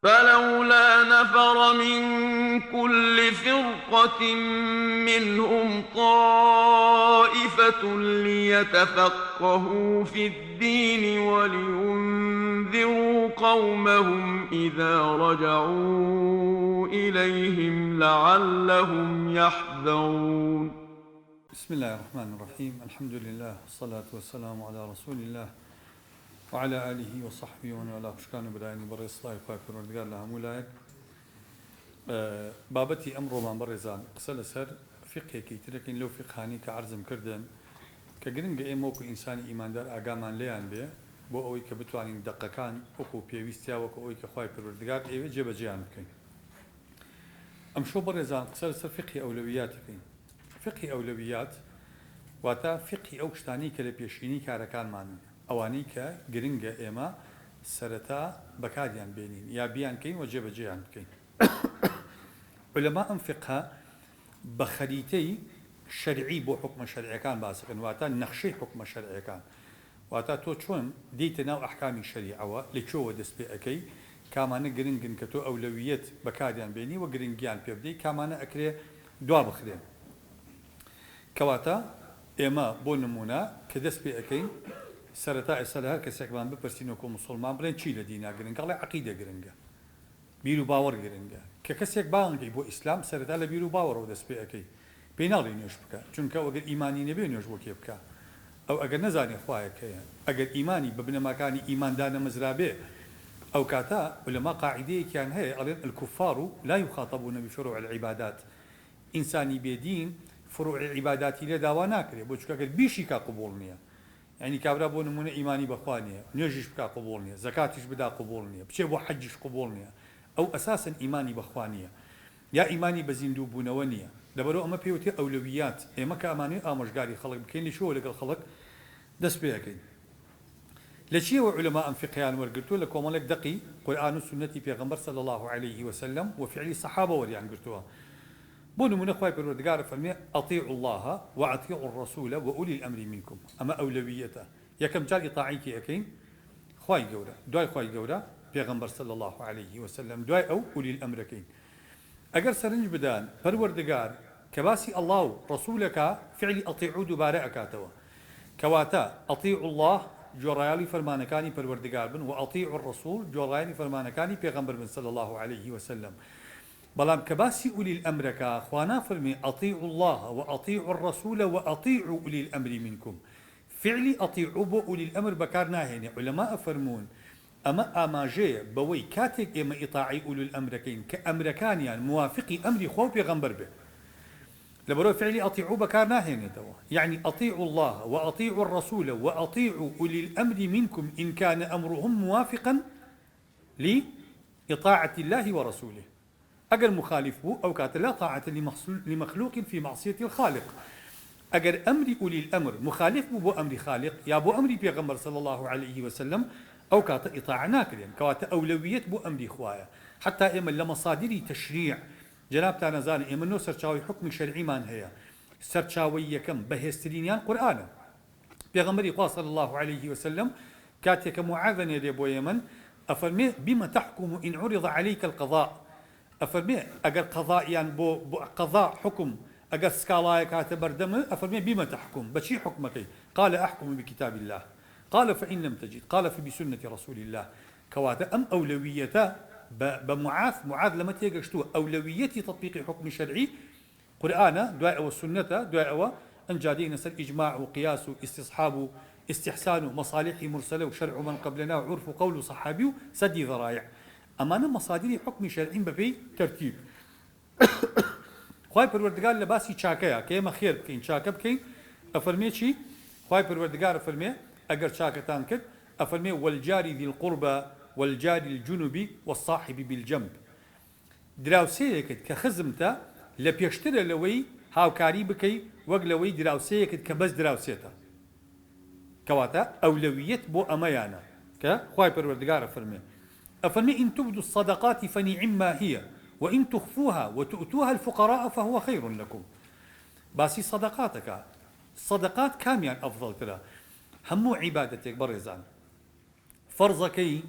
فلولا نفر من كل فرقة منهم طائفة ليتفقهوا في الدين ولينذروا قومهم إذا رجعوا إليهم لعلهم يحذرون. بسم الله الرحمن الرحيم. الحمد لله والصلاة والسلام على رسول الله وعلى آله وصحبه ومن والاه. خوشکان و برایانی بەڕێز سڵاوی خوای پەروەردگار لە هەموو لایەک. بابەتی ئەمڕۆمان بەڕێزان قسە لەسەر فقهێکی ترەکەین لەو فقهانەی کە عەرزم کردن کە گرنگە ئێمە وەکو ئینسانی ئیماندار ئاگامان لێیان بێ بۆ ئەوەی کە بتوانین دەقەکان وەکو پێویستیا وەکو ئەوەی کە خوای پەروەردگار ئێوە جێبەجێیان بکەین. ئەمشۆ بەڕێزان قسە لەسەر فقهی ئەولەویات دەکەین. فقهی ئەولەویات واتە فقهی ئەو شتانەی کە لە پێشینی کارەکانمانن، ئەوانەی کە گرنگە ئێمە سەرەتا بەکاریان بێنین یا بیان کەین و جێبەجێیان بکەین. عولەما ئەم فقهە بە خەریتەی شەرعی بۆ حوکمە شەرعیەکان باسەکەن، واتە نەخشەی حوکمە شەرعیەکان، واتە تۆ چۆن دیتە ناو ئەحکامی شەریعەوە لەکوێوە دەست پێ ئەەکەی، کامانە گرنگن کە تۆ ئەولەویەت بەکاریان بێنی و گرنگیان پێ بدەی، کامانە ئەکرێ دوا بخرێن. کەواتە ئێمە بۆ نمونە کە دەست پێ ئەەکەین سەرەتا ئێستا لە هەر کەسێکمان بپرسین وەکو موسڵمان بڵێن چی لە دینا گرنگە، ئەڵێ عەقیدە گرنگە، بیر و باوەڕ گرنگە. کە کەسێک باوەڕی بۆ ئیسلام سەرەتا لە بیر و باوەڕەوە دەست پێ ئەەکەی، پێی ناڵێ نوێژ بکە، چونکە ئەگەر ئیمانی نەبێ نوێژ بۆ کێ بکە، ئەو ئەگەر نەزانێ خوایەکەیە، ئەگەر ئیمانی بە بنەماکانی ئیماندانە مەزرا بێ، ئەو کاتە عولەما قاعیدەیەکیان هەیە ئەڵێن الكفار لا يخاطبون بفروع العبادات. ئینسانی بێدین فروع عیباداتی لێ داوا ناکرێ، بۆ چونکە ئەگەر بیشی کا قبوڵ نییە، یعنی کابرا بۆ نمونە ئیمانی بەخوا نییە، نوێژیش بکا قبوڵ نییە، زەکاتیش بدا قبوڵ نییە، بچێ بۆ حەجیش قبوڵ نییە، ئەو ئەساساً ئیمانی بەخوا نییە یا ئیمانی بە زیندوو بوونەوە نییە. لەبەرەوە ئەمە پێوتێ ئەولەویات، ئێمە کە ئەمانەی ئامۆژگاری خەڵک بکەین لەشەوە لەگەڵ خەڵک دەست پێ ئەەکەین. لە چیەوە عولەما ئەم فقهیان وەرگرتووە؟ لە کۆمەڵێک دەقی قورئان و سنەتی پێغەمبەر صلی الله عليه وسلم و فعلی سەحابە وەریان گرتووە. بۆ نمونە خوای پەروەردگار فەرمێ ئەطیعوا الله وأطیعوا الرسول وأولی الأمر منکم. ئەمە ئەولەویەتە. یەکەم جار ئیطاعەتی ئەەکەین خوای گەورە، دوای خوای گەورە پێغەمبەر صلی الله عليه وسلم، دوای ئەو ئولی الأمرەکەین. ئەگەر سەرنج بدان پەروەردگار کە باسی الله و ڕەسوولەکە فعلی ئەطیعوا دووبارە ئەکاتەوە، کەواتە ئەطیعوا الله جۆڕایاڵی فەرمانەکانی پەروەردگار بن و ئەطیعوا الرسول جۆڕایاڵی فەرمانەکانی پێغەمبەر بن صلی الله عليه وسلم. بەڵام کە باسی ئولی الأمرەکە خوا نافەرمێ ئەطیعوا الله وأطیعوا الرسول وأطیعوا أولی الأمر منکم. فعلی ئەطیعوا بۆ ئولی الأمر بەکار ناهێنێ. عولەما ئەفەرمون ئەمە ئاماژەیە بەوەی کاتێک ئێمە ئیطاعی ئولی الأمرەکەین کە ئەمرەکانیان موافقی ئەمری خوا و پێغەمبەر بێ، لەبەرەوە فعلی ئەطیعوا بەکار ناهێنێتەوە. یعنی ئەطیعوا الله وأطیعوا الرسول وأطیعوا أولی الأمر منکم إن كان أمرهم موافقا لإطاعة الله ورسوله. ئەگەر مخالف بوو ئەو کاتە لا طاعة لمخلوق في معصية الخالق. ئەگەر ئەمری ئولی الأمر مخالف بوو بۆ ئەمری خالق یا بۆ ئەمری پێغەمبەر صلی الله عليه وسلم، ئەو کاتە ئیطاعە ناکرێن، کەواتە ئەولەویەت بۆ ئەمری خوایە. حتا ئێمە لە مەصادری تەشریع جەنابتان نەزانن ئێمە نۆ سەرچاوی حکمی شەرعیمان هەیە. سەرچاوی یەکەم بەهێزترینیان قورئانە. پێغەمبەری خوا صلی الله عليه وسلم کاتێک معاذ نێرێ بۆ یەمەن ئەفەرمێ بما تحكم إن عرض عليك القضاء. ئەفەرمێ ئەگەر قەضایان بۆ قەضا حکم ئەگەر سکاڵایە کاتە بەردەمە ئەفەرمێ بما تحكم، بەچی حکمەکەی؟ قال أحكم بكتاب الله قال فإن لم تجد قال فبسنة رسول الله. کەواتە ئەم ئەولەویەتە بە معاذ لەمە تێگەشتووە. ئەولەویەتی تطبیقی حکمی شەرعی قورئانە، دوای ئەوە سنەتە، دوای ئەوە ئەنجادەینە سەر ئیجماع و قیاس و استصحاب و استحسان و مصالحی مرسلە و شرع من قبلنا و عرف و قول و صحابی و سدی ذرایع. ئەمانە مەصادری حکمی شەرعین بەپێی تەرتیب. خوای پەروەردگار لە باسی چاکەیە کە ئێمە خێر بکەین، چاکە بکەین، ئەفەرمێ چی؟ خوای پەروەردگار ئەفەرمێ ئەگەر چاکەتان کرد ئەفەرمێ والجاری ذی القربى والجاری الجنوب والصاحب بالجنب. دراوسەیەکت کە خزمتە لە پێشترە لەوەی هاوکاری بکەی وەک لەوەی دراوسەیەکت کە بەس دراوسێتە. کەواتە ئەولەویەت بۆ ئەمەیانە کە خوای پەروەردگار ئەفەرمێ إن تبدوا الصدقات فنعما هي وإن تخفوها وتؤتوها الفقراء فهو خير لكم. باسي صدقاتك صدقات كاميان أفضل ترى همو عبادتك برزان فرضكي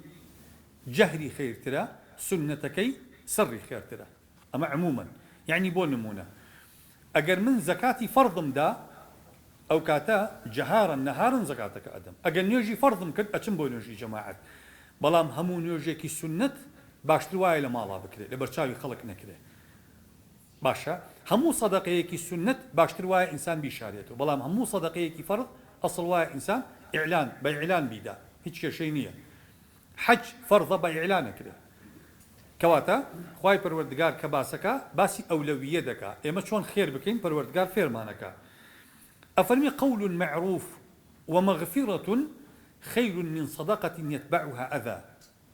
جهري خير ترى سنتەکەی سڕی خێرترە ئەمە عموما یعنی بۆ نمونە ئەگەر من زەکاتی فەرضم دا ئەو کاتە جەهارن نەهارن زەکاتەکە ئەدەم ئەگەر نوێژی فەرضم کرد ئەچم بۆ نوێژی جەماعەت بەڵام هەموو نوێژێکی سنت باشتر وایە لە ماڵا بکرێت لە بەرچاوی خەڵک نەکرێت باشە هەموو سەدەقەیەکی سنت باشتر وایە ئینسان بیشارێتەوە بەڵام هەموو سەدەقەیەکی فەرض ئەسڵ وایە ئینسان ئیعلان بە ئیعلان بیدا هیچ کێشەی نییە حەج فەرضە بە ئیعلان نەکرێت کەواتە خوای پەروەردگار کە باسەکە باسی ئەولەویە دەکا ئێمە چۆن خێر بکەین پەروەردگار فێرمانەکە ئەفەرمی قول معروف ومغفرة خير من صدقة يتبعها أذى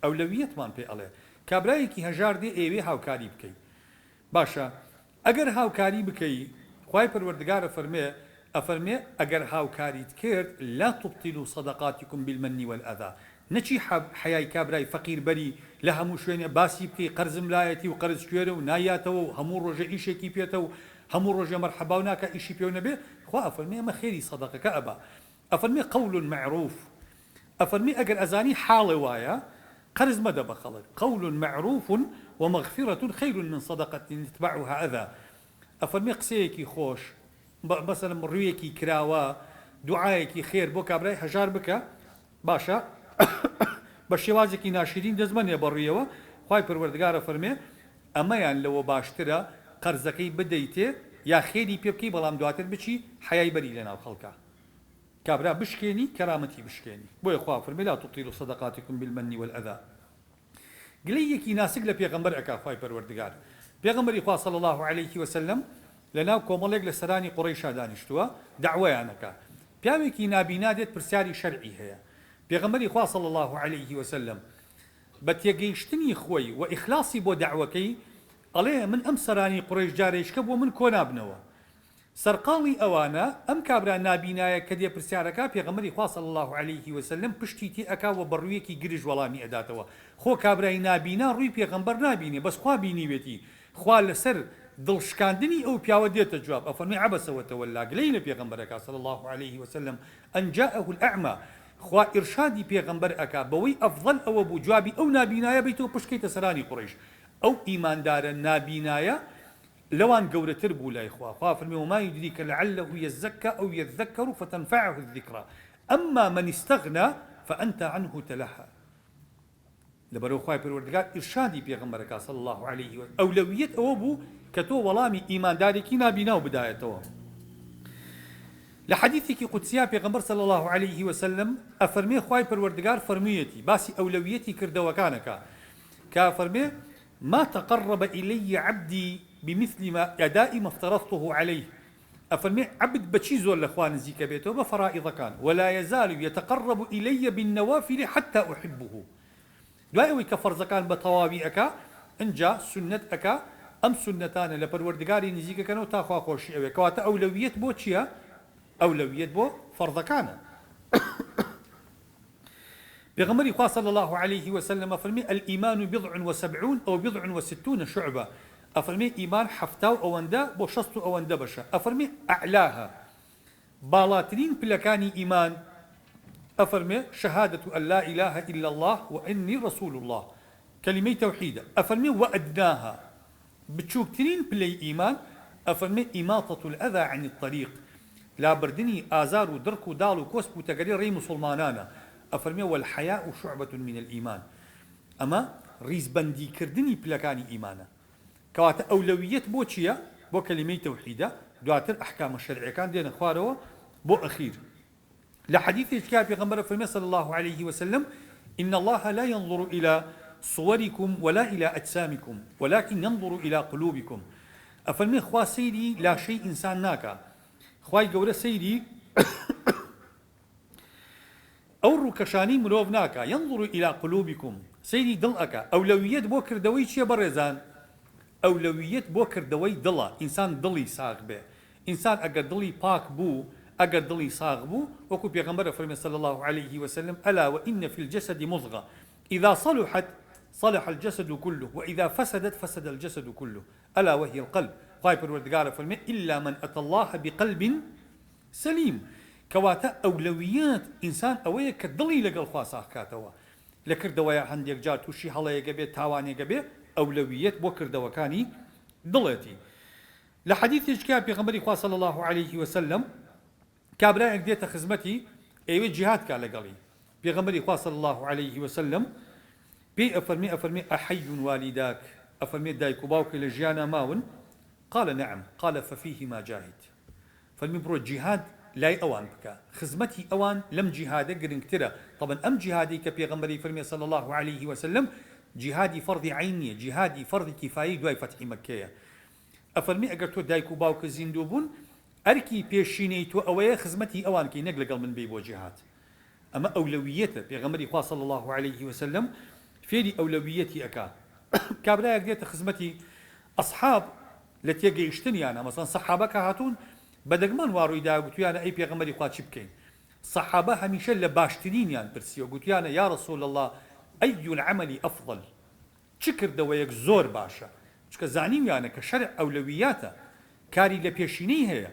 ئەولەویەتمان پێ ئەڵێ کابرایەکی هەژار دێ ئێوێ هاوکاری بکەی باشە ئەگەر هاوکاری بکەی خوای پەروەردگارە ئەفەرمێ ئەگەر هاوکاریت کرد لا تبطلوا صدقاتكم بالمن والأذى نەچی حەیای کابرای فەقیر بەری لە هەموو شوێنێ باسی بکەی قەرزم لایەتی و قەرز کوێرە و نایاتەوە و هەموو ڕۆژە ئیشێکی پێێتە و هەموو ڕۆژە مەرحەبا و ناکە ئیشی پێو نەبێ خوا ئەفەرمێ ئەمە خێری سەدەقەکە ئەبا ئەفەرمێ قول معروف ئەفەرمێ ئەگەر ئەزانی حاڵێ وایە قرز مدى بخلق قول معروف ومغفرة خير من صدقة يتبعها أذى أفرمي قسيكي خوش مثلا رويكي كراوا دعايكي خير بو كابراي هجار بك باشا بشوازكي ناشرين دزمن يبريوا خواي پروردگار فرمي أما يعني لو باشترا قرزكي بديته يا خيري بيبكي بلام دواتر بچي حياي بري لنا بخلقه كابرا بشكيني كرامتي بشكيني بو يخوا فرمي لا تطيلوا صدقاتكم بالمن والأذى قليكي ناسق لبيغمبر أكا خواي پروردگار بيغمبر إخوة صلى الله عليه وسلم لناو كوماليق لسراني قريشا دانشتوا دعوة عنك بيامكي نابينادت برسالي شرعي هي بيغمبر إخوة صلى الله عليه وسلم بتيجيشتني خوي وإخلاصي بو دعوكي عليه من أم سراني قريش جاريش كبو من كونابنوا سرقاوي أوانا أم كابرا نابينايا كدي برسالك بيغمبر إخوة صلى الله عليه وسلم بشتيتي أكا وبرويكي جرج ولامي أداتوا خو كابرا نابينا روي بيغمبر نابيني بس خوا بيني بيتي خوا لسر دڵشکاندنی ئەو پیاوە دێتە جواب ئەفەرمی عەبەسە وتەوەلا گلەی لە پێغەمبەرەکە صلی الله عليه وسلم ئەن جاءه الأعمى خوا ئیرشادی پێغەمبەر ئەکا بەوەی ئەفضل ئەوە بوو جوابی ئەو نابینایە بیتەوە پشکەیتە سەرانی قوڕیش ئەو ئیماندارە نابینایە لەوان گەورەتر بوو لای خوا فەرمی وما يدريك لعله يزكى أو يذكر فتنفعه الذكرى أما من استغنى فأنت عنه تلهى لبرو خواي پروردگار ارشادی پیغمبرکا صلی الله علیه و اولویت او بو کتو ولامی ایمانداری کی نابینا و بدایتو لحدیثی کی قدسیه پیغمبر صلی الله علیه و سلم افرمی خواي پروردگار فرمیتی باسی اولویتی کردوکانکا کا فرمی ما تقرب الي عبدي بمثل ما اداء ما افترضته عليه افرمي عبد بشي زول لاخوان زيك بيته بفرائض كان ولا يزال يتقرب الي بالنوافل حتى احبه دوایەوەی کە فەرزەکان بە تەواوی ئەکا ئەنجا سنەت ئەکا ئەم سنەتانە لە پەروەردگاری نزیکەکەنەوە تا خواخۆشی ئەوێ کەواتە ئەولەویەت بۆ چییە؟ ئەولەویەت بۆ فەرزەکانە پێغەمبەری خوا صلی الله عليه وسلم ئەفەرمێ الإيمان بضع وسبعون أو بضع وستون شعبة ئەفەرمێ ئیمان حەفتا و ئەوەندە بۆ شەست و ئەوەندە بەشە ئەفەرمێ ئەعلاها باڵاترین پلەکانی ئیمان أفرمي شهادة أن لا إله إلا الله وإني رسول الله كلمة توحيد أفرمي وأدناها بتشوكترين بلي إيمان أفرمي إماطة الأذى عن الطريق لا بردني آزار ودرك ودال وكوسب وتقرير ري مسلمانانا أفرمي والحياء شعبة من الإيمان أما ريز بندي كردني بلكاني إيمانا كوات أولوية بوتشيا بو كلمة توحيدة دواتر أحكام الشرعية كان دين أخواره بو أخير لحديث الكتاب پیغمبر فرمي صلى الله عليه وسلم إن الله لا ينظر إلى صوركم ولا إلى أجسامكم ولكن ينظر إلى قلوبكم أفرمي خوا سيدي لا شيء إنسان ناكا خواي قولة سيدي أو ركشاني مروف ناكا ينظر إلى قلوبكم سيدي دلأكا أولويات بوكر دوي چيا برزان أولويات بوكر دوي دلا إنسان دلي ساق به إنسان أقر دلي باك بو أقر دلي صاغ بو وكو بيغمبر فرمي صلى الله عليه وسلم ألا وإن في الجسد مضغة إذا صلحت صلح الجسد كله وإذا فسدت فسد الجسد كله ألا وهي القلب خواي پروردگار فرمي إلا من أتى الله بقلب سليم كواتا أولويات إنسان أوية كدلي لقل خوا صاغ كاتوا لە کردەوەیە هەندێک جار تووشی هەڵەیەگە بێت تاوانێگە بێ ئەولەویەت بۆ کردەوەکانی دڵێتی لە حەدیثێکا پێغەمبەری خوا صلی الله عليه وسلم کابرایەک دێتە خزمەتی ئێوە جیهاد کا لەگەڵی پێغەمبەری خوا صلی الله عليه وسلم پێی ئەفەرمێ ئەحەی والیداک ئەفەرمێ دایک و باوکە لە ژیانە ماون قال نعم قال ففيهما جاهد فەرمی بڕۆ جیهاد لای ئەوان بکە خزمەتی ئەوان لەم جیهادە گرنگترە طبعا ئەم جیهادی کە پێغەمبەری فەرمێ صلی الله عليه وسلم جیهادی فەرضی عین نیە جیهادی فەرضی کیفایی دوای فەتحی مەککەیە ئەفەرمی ئەگەر تۆ دایک و باوکە زیندوو بوون ئەرکی پێشینەی تۆ ئەوەیە خزمەتی ئەوان کەی نەک لەگەڵ من بێ بۆ جیهاد ئەمە ئەولەویەتە پێغەمبەری خوا صلی الله عليه وسلم فێری ئەولەویەتی ئەکا کابرایەک دێتە خزمەتی ئەصحاب لە تێگەیشتنیانە مەسەڵەن سەحابەکە هاتوون بەدەگمان واڕوویدا گوتیانە ئەی پێغەمبەری خوا چی بکەین سەحابە هەمیشە لە باشترینیان پرسیوە گوتیانە یا رسول الله ئەی العمل ئەفضل چ کردەوەیەک زۆر باشە چکە زانیویانە کە شەرع ئەولەویاتە کاری لە پێشینەی هەیە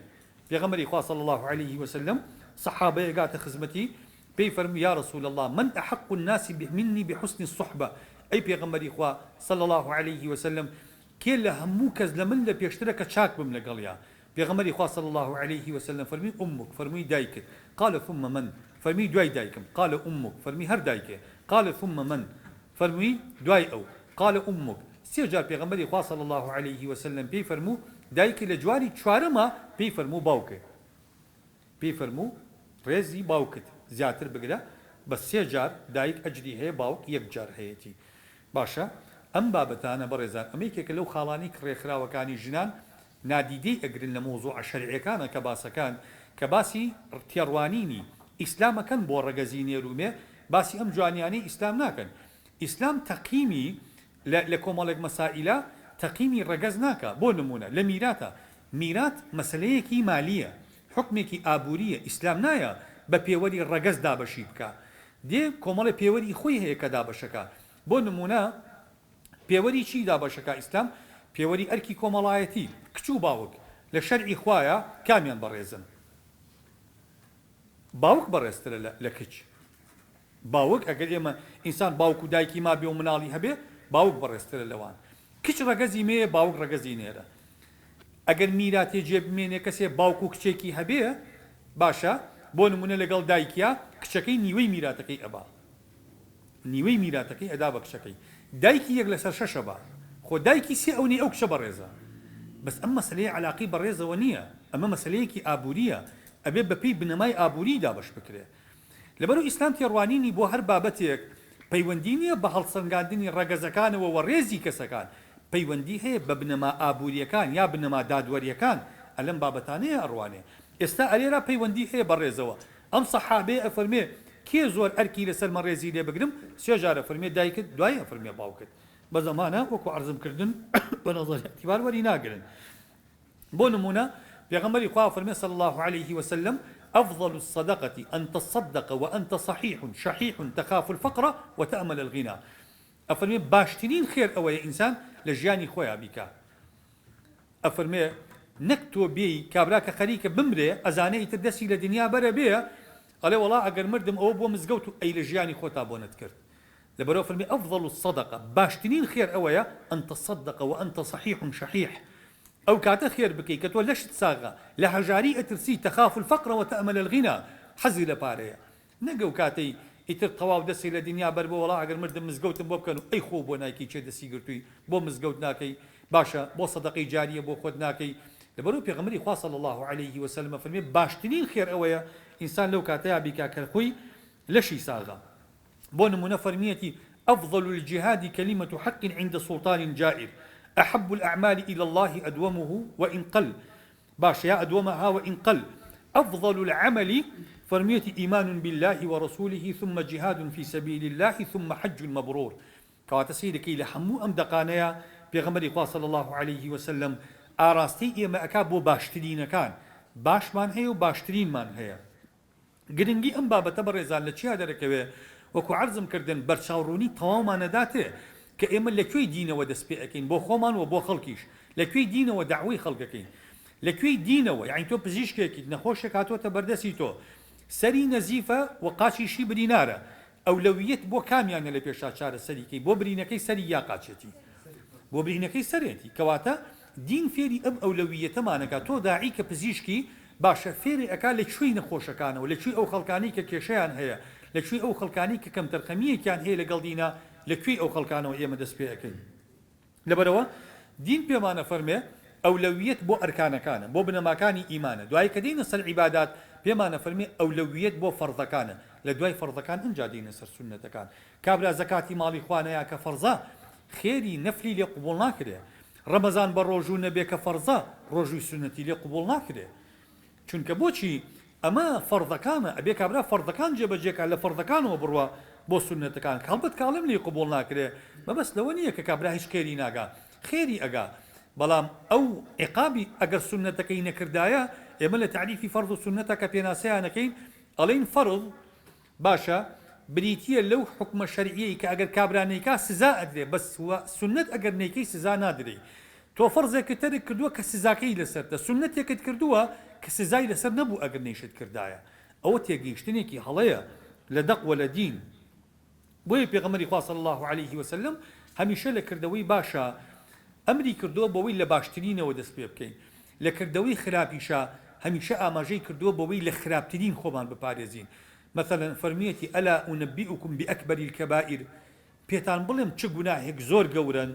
پێغەمبەری خوا صلی الله عليه وسلم سەحابەیە گاتە خزمەتی پێی فەرمووی یا رسول الله من أحق الناس مني بحسن الصحبة ئەی پێغەمبەری خوا صلی الله عليه وسلم کێ لە هەموو کەس لە من لە پێشترە کە چاک بم لەگەڵیا پێغەمبەری خوا صلی الله عليه وسلم فەرمی ئومک فەرمووی دایکت قال ثم من فەرمی دوای دایکم قال ئومک فەرمی هەر دایکێ قال ثم من فەرمووی دوای ئەو قال ئومک سێ جار پێغەمبەری خوا صلی الله عليه وسلم پێی فەرموو دایکی لە جواری چوارەمە پێی فەرموو باوکێ پێی فەرموو ڕێزی باوکت زیاتر بگرە بە سێ جار دایک ئەجری هەیە باوک یەک جار هەیەتی باشە ئەم بابەتانە بەڕێزان ئەمەیەکێکە لەو خاڵانی کڕێکراوەکانی ژنان نادیدەی ئەگرن لە مۆزوع شەرعیەکانە کە باسەکان کە باسی تێڕوانینی ئیسلامەکەن بۆ ڕەگەزینێ رومێ باسی ئەم جوانیانەی ئیسلام ناکەن ئیسلام تەقیمی لە کۆمەڵێک مەسائلە تەقیمی ڕەگەز ناکە بۆ نمونە لە میراتە میرات مەسەلەیەکی مالیە حکمێکی ئابووریە ئیسلام نایە بە پێوەری ڕەگەز دابەشی بکە دێ کۆمەڵی پێوەری خۆی هەیە کە دابەشەکە بۆ نمونە پێوەری چی دابەشەکە ئیسلام پێوەری ئەرکی کۆمەڵایەتی کچ و باوک لە شەرعی خوایە کامیان بەڕێزن باوک بەڕێزترە لە کچ باوک ئەگەر ئێمە ئینسان باوک و دایکی ما بێ و مناڵی هەبێ باوک بەڕێزترە لەوان کچ ڕەگەزی مێ باوک ڕەگەزی نێرە ئەگەر میراتێ جێ بمێنێ کەسێ باوک و کچێکی هەبێ باشە بۆ نمونە لەگەڵ دایکیا کچەکەی نیوەی میراتەکەی ئەبا نیوەی میراتەکەی ئەدا بە کچەکەی دایکی یەک لەسەر شەشە بە خۆ دایکی سێ ئەو نی ئەو کچە بەڕێزە بەس ئەم مەسەلەیە عەلاقی بەڕێزەوە نییە ئەمە مەسەلەیەکی ئابووریە ئەبێ بەپێی بنەمای ئابووری دابەش بکرێ لەبەرەوە ئیسلام تێڕوانینی بۆ هەر بابەتێک پەیوەندی نییە بە هەڵسەنگاندنی ڕەگەزەکانەوە و ڕێزی کەسەکان پەیوەندی هەیە بە بنەما ئابووریەکان یا بنەما دادوەریەکان ئەلەم بابەتانەیە ئەڕوانێ ئێستا ئەلێرا پەیوەندی هەیە بەڕێزەوە ئەم سەحابێ ئەفەرمێ کێ زۆر ئەرکی لەسەر مەڕێزی لێ بگرم سێ جارە فەرمێ دایکت دوای ئەفەرمێ باوکت بە زەمانە وەکو عەرزمکردن بە نەزەری ئەعتیبار وەری ناگرن بۆ نمونە پێغەمبەری خوا فەرمێ صلی الله عليه وسلم أفضل الصدقة أن تصدق وأنت صحيح شحيح تخاف الفقر وتأمل الغنى أفرمي باشترين خير أو إنسان لجياني خويا بك أفرمي نكتو بي كابراك خريك بمري أزاني تدسي لدنيا برا بيه قال والله أقر مردم أو بو مزقوتو أي لجياني خوتا بونت كرت لبرو فرمي أفضل الصدقة باشترين خير أو أن تصدق وأنت صحيح شحيح أو كاتا خير بكي كتو ليش تساغا لهجاري أترسي تخاف الفقر وتأمل الغنى حزي لباريا نقو كاتي يتر طواو دسي لدنيا بربو والله أقر مردم مزقوت بو بكانو أي خوب وناكي چه دسي قرتوي بو مزقوت ناكي باشا بو صدقي جارية بو خود ناكي لبرو بيغمري خواه صلى الله عليه وسلم فرمي باشتنين خير أويا إنسان لو كاتيا بكا كالخوي لشي ساغا بو نمونا فرميتي أفضل الجهاد كلمة حق عند سلطان جائر أحب الأعمال إلى الله أدومه وإن قل باش يا أدومها وإن قل أفضل العمل فرمية إيمان بالله ورسوله ثم جهاد في سبيل الله ثم حج مبرور كواتسيدك إلى حمو أم دقانيا بيغمر صلى الله عليه وسلم آراستي إما أكابو باشترين كان باش من هي وباشترين من هي قرنجي أم بابا تبرزان لتشي هذا ركبه وكو عرضم كردن برشاوروني تماما نداته کە ئێمە لەکوێی دینەوە دەست پێ ئەەکەین بۆ خۆمان و بۆ خەڵکیش لەکوێی دینەوە داوای خەڵکەکەین لەکوێی دینەوە یعنی تۆ پزیشکێکی نەخۆشێک هاتۆتە بەردەستی تۆ سەری نەزیفە و قاچی شیبری نارە ئەولەویەت بۆ کامیانە لە پێشا چارەسەریکەی بۆ برینەکەی سەری یا قاچێتی بۆ برینەکەی سەرێتی کەواتە دین فێری ئەم ئەولەویەتەمانەکە تۆ داعی کە پزیشکی باشە فێری ئەکا لەکوێی نەخۆشەکانەوە لەکوێی ئەو خەڵکانی کە کێشەیان هەیە لەکوێی ئەو خەڵکانی کە کەم تەرخەمیەکیان هەیە لەگەڵ دینە لەکوێی ئەو خەڵکانەوە ئێمە دەست پێ ئەەکەین لەبەرەوە دین پێمانە فەرمێ ئەولەویەت بۆ ئەرکانەکانە بۆ بنەماکانی ئیمانە دوای کە دینە سەر عیبادات پێمانە فەرمێ ئەولەویەت بۆ فەرزەکانە لە دوای فەرزەکان ئەنجا دینە سەر سونەتەکان کابرا زەکاتی ماڵی خوانەیە کە فەرزە خێری نەفلی لێ قبوڵ ناکرێ ڕەمەزان بە ڕۆژوو نەبێ کە فەرزە ڕۆژووی سونەتی لێ قبوڵ ناکرێ چونکە بۆچی ئەمە فەرزەکانە ئەبێ کابرا فەرزەکان جێبەجێکە لە فەرزەکانەوە بڕوە بۆ سونەتەکان هەڵبەت کاڵم لێ قبوڵ ناکرێ مەبەست لەوە نییە کە کابرا هیچ خێری ناگا خێری ئەگا بەڵام ئەو عقابی ئەگەر سونەتەکەی نەکردایە ئێمە لە تعریفی فەرض و سونەتە کە پێناسەیانەکەین ئەڵێن فەرض باشە بریتیە لەو حکمە شەرعیەی کە ئەگەر کابرانەیکا سزا ئەدرێ بەس سونەت ئەگەر نەیکەی سزا نادرێ تۆ فەرزێکت تەرک کردووە کە سزاکەی لەسەرتە سونەتێکت کردووە کە سزای لەسەر نەبوو ئەگەر نەیشت کردایە ئەوە تێگەیشتنێکی هەڵەیە لە دەق وە لە دین بۆیە پێغەمبەری خوا صلی الله عليه وسلم هەمیشە لە کردەوەی باشە ئەمری کردووە بەوەی لە باشترینەوە دەست پێ بکەین لە کردەوەی خراپیشە هەمیشە ئاماژەی کردووە بەوەی لە خراپترین خۆمان بپارێزین مثلا فەرمیەتی ئەلا ئونەبیئوکم بئەکبەری الکەبائر پێتان بڵێم چ گوناهێک زۆر گەورن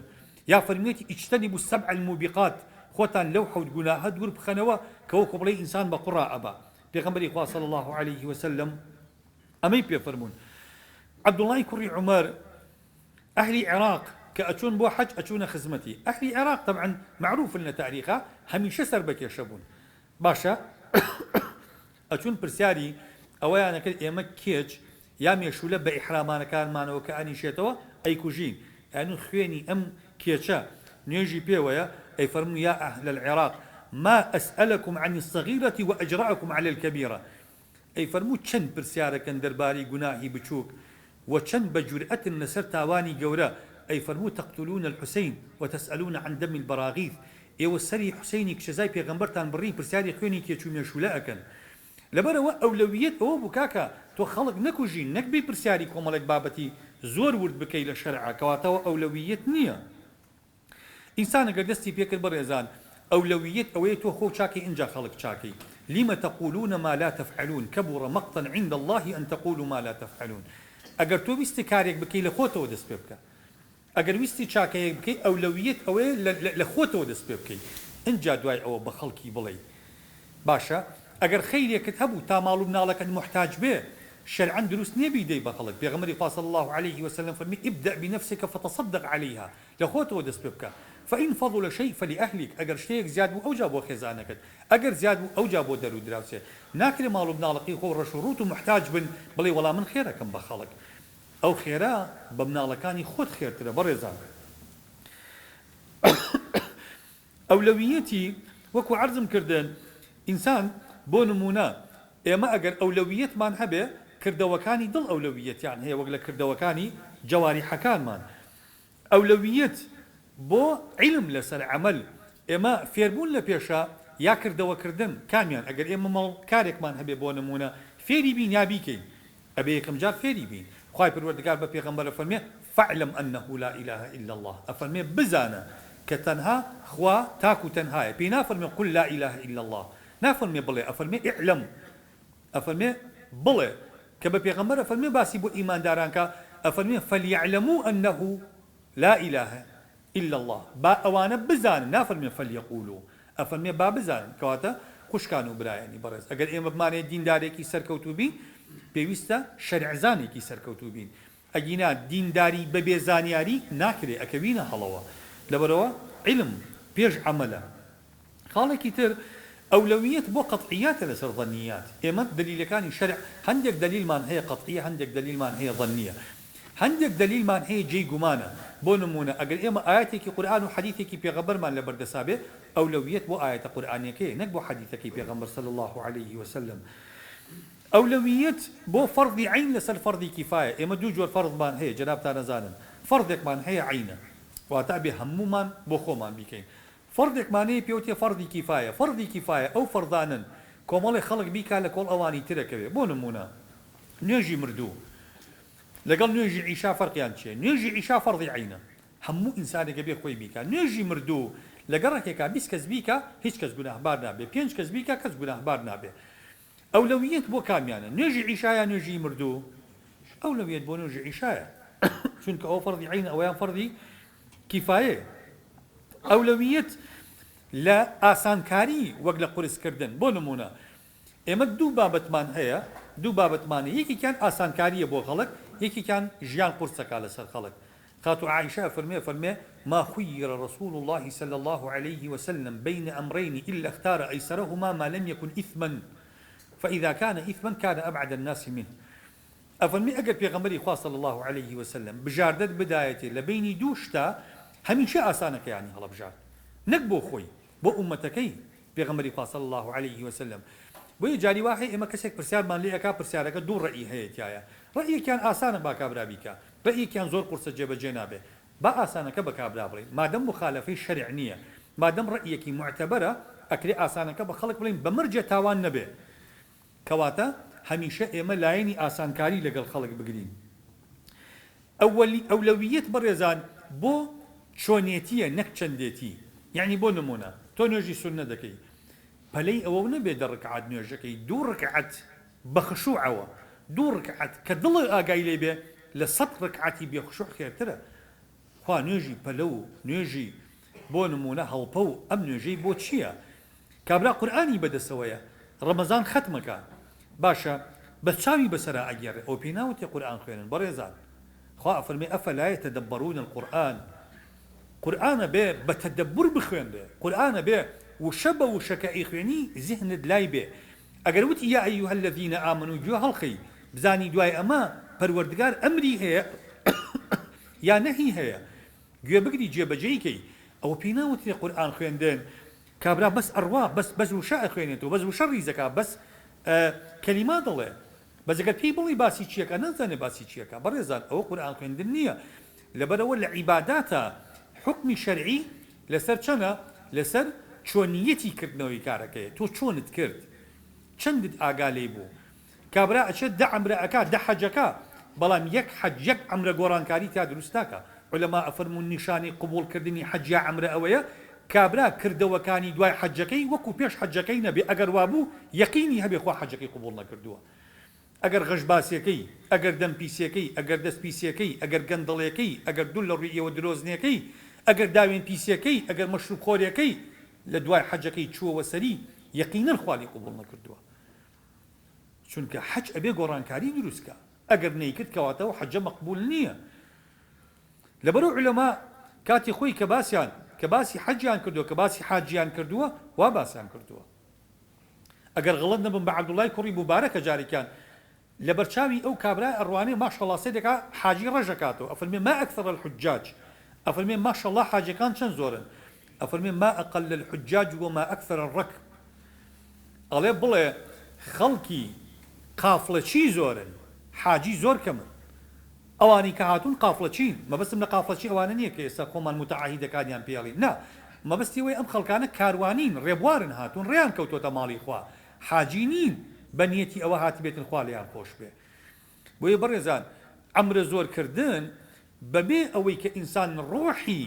یا فەرمیەتی ئیجتەنیبوا السەبع الموبقات خۆتان لەو حەوت گوناهە دوور بخەنەوە کە وەکو بڵێ ئینسان بە قوڕا ئەبا پێغەمبەری خوا صلی الله عليه وسلم ئەمەی پێفەرموون عەبدوڵڵای کوڕی عومەر ئەهلی عێراق کە ئەچوون بۆ حەج ئەچوونە خزمەتی ئەهلی عێراق طبعا معروفن لە تاریخا هەمیشە سەر بەکێشە بوون باشە ئەچوون پرسیاری ئەوەیانە کرد ئێمە کێچ یا مێشولە بە ئیحرامانەکانمانەوە کە ئەنیشێتەوە ئەیکوژین یعنی خوێنی ئەم کێچە نوێژی پێوەیە ئەی فەرموو یا ئەهل العێراق ما ئەسئەلەکم عن الصغيرة وأجرأكم على الكبيرة ئەی فەرموو چەند پرسیارەکەن دەربارەی گوناهی بچووک و چەند بە جورئەتن لەسەر تاوانی گەورە ئەی فەرموو تەقتلون الحسين وتسألون عن دم البراغيث ئێوە سەری حوسینی کشەزای پێغەمبەرتان بڕی پرسیاری خوێنی کێچ و مێشولە ئەکەن لەبەرەوە ئەولەویەت ئەوە بوو کاکە تۆ خەڵک نەکوژین نەکبی پرسیاری کۆمەڵێک بابەتی زۆر ورد بکەی لە شەرعا کەواتەوە ئەولەویەت نییە ئینسان ئەگەر دەستی پێکرد بەڕێزان ئەولەویەت ئەوەیە تۆ خۆ چاکەی ئینجا خەڵک چاکەی لما تقولون ما لا تفعلون كبر مقتا عند الله أن تقولوا ما لا تفعلون ئەگەر تۆ ویستی کارێک بکەی لە خۆتەوە دەست پێ بکە ئەگەر ویستی چاکەیەک بکەی ئەولەویەت ئەوەیە لە خۆتەوە دەست پێ بکەی اینجا دوای ئەوە بە خەڵکی بڵێ باشە ئەگەر خەیرێکت هەبوو تا ماڵ و مناڵەکەت محتاج بێ شرعا دروست نییە بیدەی بە خەڵک پێغەمبەری خوا صلی الله عليه وسلم فەرمی ابدأ بنفسك فتصدق عليها لە خۆتەوە دەست پێ بکە فإن فضل شيء فلأهلك ئەگەر شتێک زیاد بوو ئەوجا بۆ خێزانەکەت ئەگەر زیاد بوو ئەوجا بۆ دەرو دراوسێ ناکرێ ماڵ و مناڵەکەی خۆ ڕەش و ڕوت و محتاج بن بڵێ وەڵام من خێرەکەم بە خەڵک ئەو خێرا بە مناڵەکانی خۆت خێرترە بەڕێزان ئەولەویەتی وەکو عەرزم کردن ئینسان بۆ نمونە ئێمە ئەگەر ئەولەویەتمان هەبێ کردەوەکانی دڵ ئەولەویەتیان هەیە وەک لە کردەوەکانی جەواریحەکانمان ئەولەویەت بۆ علم لەسەر عەمەل ئێمە فێربوون لە پێشە یا کردەوەکردن کامیان ئەگەر ئێمە ماڵ کارێکمان هەبێ بۆ نمونە فێری بین یا بیکەین ئەبێ یەکەم جار فێری بین خوای پروردگار بە پێغەمبەر فەرمێ فاعلم أنه لا إله إلا الله ئەفەرمێ بزانە کە تەنها خوا تاکو تەنهایە پێی نافەرمێ قل لا إله إلا الله نافەرمێ بڵێ ئەفەرمێ ئیعلم ئەفەرمێ بڵێ کە بە پێغەمبەر ئەفەرمێ باسی بۆ ئیمانداران کە ئەفەرمێ فليعلموا أنه لا إله إلا الله با ئەوانە بزانن نافەرمێ فليقولوا ئەفەرمێ با بزانن کەواتە خوشکان و برایانی بەڕێز ئەگەر ئێمە بمانێت دیندارێکی سەرکەوتوو بین پێویستە شەرعزانێکی سەرکەوتوو بین ئەگینا دینداری بەبێ زانیاری ناکرێ ئەکەوینە هەڵەوە لەبەرەوە علم پێش عەمەلە خاڵێکی تر ئەولەویەت بۆ قەطعیاتە لەسەر ظەنیات ئێمە دلیلەکانی شەرع هەندێک دلیلمان هەیە قەطعیە هەندێک دلیلمان هەیە ظەنیە هەندێک دلیلمان هەیە جێی گومانە بۆ نمونە ئەگەر ئێمە ئاەتێکی قورئان و حەدیثێکی پێغەمبەرمان لەبەردەسا بێ ئەولەویەت بۆ ئاەتە قورئانیەکەیە نەک بۆ حەدیثەکەی پێغەمبەر صلی الله عليه وسلم ئەولەویەت بۆ فەرضی عین لەسەر فەرضی کیفایە ئێمە دوو جۆر فەرضمان هەیە جەنابتان ئەزانن فەرضێکمان هەیە عینە واتە بێ هەمومان بۆ خۆمان بیکەین فەرضێکمان هەیە پێوتێ فەرضی کیفایە فەرضی کیفایە ئەو فەرضانن کۆمەڵی خەڵک بیکا لە کۆڵ ئەوانی ترەکەوێ بۆ نمونە نوێژی مردوو لەگەڵ نوێژی عیشا فەرقیان چیە؟ نوێژی عیشا فەرضی عینە، هەموو ئینسانێکە بێ خۆی بیکە. نوێژی مردوو لەگەڵ ڕێکێکا 20 کەس بیکە هیچ کەس گوناهبار نابێ، 5 کەس بیکە کەس گوناهبار نابێ. ئەولەویەت بۆ کامیانە؟ نوێژی عیشایە نوێژی مردوو؟ ئەولەویەت بۆ نوێژی عیشایە، چونکە ئەوە فەرضی عینە ئەویان فەرضی کیفایە. ئەولەویەت لە ئاسانکاری وەک لە قورسکردن. بۆ نمونە ئێمە دوو بابەتمان هەیە، دوو بابەتمانە، یەکێکیان ئاسانکاریە بۆ خەڵک، یەکێکیان ژیان قورسەکە لەسەر خەڵک. خاتو عائشة فرمي ما خير رسول الله صلى الله عليه وسلم بين أمرين إلا اختار أيسرهما ما لم يكن إثما فإذا كان إثما كان أبعد الناس منه. أفرمي أجر بيغمري خاص صلى الله عليه وسلم بجاردت بدايتي لبيني دوشتا همين شيء آسانك يعني هلا بجار نكبو خوي بو أمتكي بيغمري خاص صلى الله عليه وسلم. بۆیە جاری واحد ئێمە کەسێک پرسیارمان لێ ئەکا پرسیارەکە دوو ڕێی هەیەتایە. ڕێیەکیان ئاسانە با کابرا بیکە، ڕێیەکیان زۆر قورسە جێبەجێ نابێ. با ئاسانەکە بە کابرا بڵێن مادەم مخالەفەی شەرع نییە، مادەم ڕێیەکی معتەبەرە ئەکرێ ئاسانەکە بە خەڵک بڵین بەمرجە تاوان نەبێ. کەواتە هەمیشە ئێمە لایەنی ئاسانکاری لەگەڵ خەڵک بگرین. ئەولەویەت بەڕێزان بۆ چۆنێتیە نەک چەندێتی. یعنی بۆ نمونە تۆ نوێژی سوننە دەکەی، پەلەی ئەوە نەبێ دە ڕکعات نوێژەکەی، دوو ڕکعات بە خشوعەوە، دوو ڕکعات کە دڵی ئاگای لێ بێ لە 100 ڕکعاتی بێ خشوع خێرترە. خوا نوێژی پەلە و نوێژی بۆ نمونە هەڵپە و ئەم نوێژەی بۆ چییە؟ کابرا قورئانی بەدەستەوەیە، ڕەمەزان ختمەکە، باشە بە چاوی بەسەرا ئەگێڕێ، ئەو پێی ناوتێ قورئان خوێنن. بەڕێزان خوا ئەفەرمێ ئەفەلا یەتەدەبەرونە القورئان، قورئانە بێ بە تەدەبور بخوێنرێ، قورئانە بێ وشە بە وشەکە ئیخوێنی زیهنت لای بێ. ئەگەر وتی یا ئەیوهە الەذینە ئامەنوو گوێ هەڵخەی بزانی دوای ئەمە پەروەردگار ئەمری هەیە یا نەهی هەیە، گوێ بگری جێبەجێیکەی. ئەوە پێی ناوتێ قورئان خوێندن کابرا بەس ئەڕوا بەس وشە ئەخوێنێتەوە، بەس وشە ڕیزەکە، بەس کەلیما دەڵێ، بەس ئەگەر پێی بڵی باسی چیەکە نەزانێ باسی چیەکە. بەڕێزان ئەوە قورئان خوێندن نییە، لەبەرەوە لە عیباداتە حکمی شەرعی لەسەر چەنە؟ لەسەر چۆنیەتی کردنەوەی کارەکەیە. تۆ چۆنت کرد، چەندت ئاگا لێ بوو. کابرا ئەچێت دە عەمرە ئەکا، دە حەجەکە، بەڵام یەک حەج یەک عەمرە گۆڕانکاری تا دروست ناکە. عولەما ئەفەرمون نیشانی قبوڵکردنی حەج یا عەمرە ئەوەیە کابرا کردەوەکانی دوای حەجەکەی وەکو پێش حەجەکەی نەبێ. ئەگەر وابوو یەقینی هەبێ خوا حەجەکەی قبوڵ نەکردووە. ئەگەر غەشباسیەکەی، ئەگەر دەمپیسیەکەی، ئەگەر دەستپیسیەکەی، ئەگەر گەندەڵیەکەی، ئەگەر دوول لە ڕوویەوە درۆزنیەکەی، ئەگەر داوێن پیسیەکەی، ئەگەر مەشروب خۆریەکەی لە دوای حەجەکەی چووەوە سەری یەقینەن خوالی قبوڵ نەکردووە. چونکە حەج ئەبێ گۆڕانکاری دروستکە، ئەگەر نەیکرد کەواتەوە حەجە مەقبول نییە. لەبەرەوە عولەما کاتی خۆی کە باسی حەجیان کردووە، کە باسی حاجیان کردووە، وا باسییان کردووە. ئەگەر غەڵەت نەبم بە عەبدوڵای کوڕی موبارەکە جارێکیان لە بەرچاوی ئەو کابرای ئەڕوانەی ماشەڵڵا سێدەکە حاجی ڕەژەکاتەوە، ئەفەرمێ ما ئەکثەر الحجاج، ئەفەرمێ ماشەڵڵا حاجەکان چەند زۆرن، ئەفەرمێ ما ئەقل الحجاج وما ئەکثەر الرەکب. ئەڵێ بڵێ خەڵکی قافڵەچی زۆرن، حاجی زۆر کەمن. ئەوانی کە هاتوون قافڵەچین، مەبەستم لە قافڵەچی ئەوانە نییە کە ئێستا خۆمان متعاهیدەکانیان پێڵین، نا، مەبەستی ئەوەی ئەم خەڵکانە کاروانین، ڕێبوارن، هاتوون ڕێیان کەوتۆتە ماڵی خوا، حاجی نین بە نیەتی ئەوە هاتی بێتن خوا لێیان خۆش بێ. بۆیە بەڕێزان عەمرە زۆرکردن بەبێ ئەوەی کە ئینسان ڕۆحی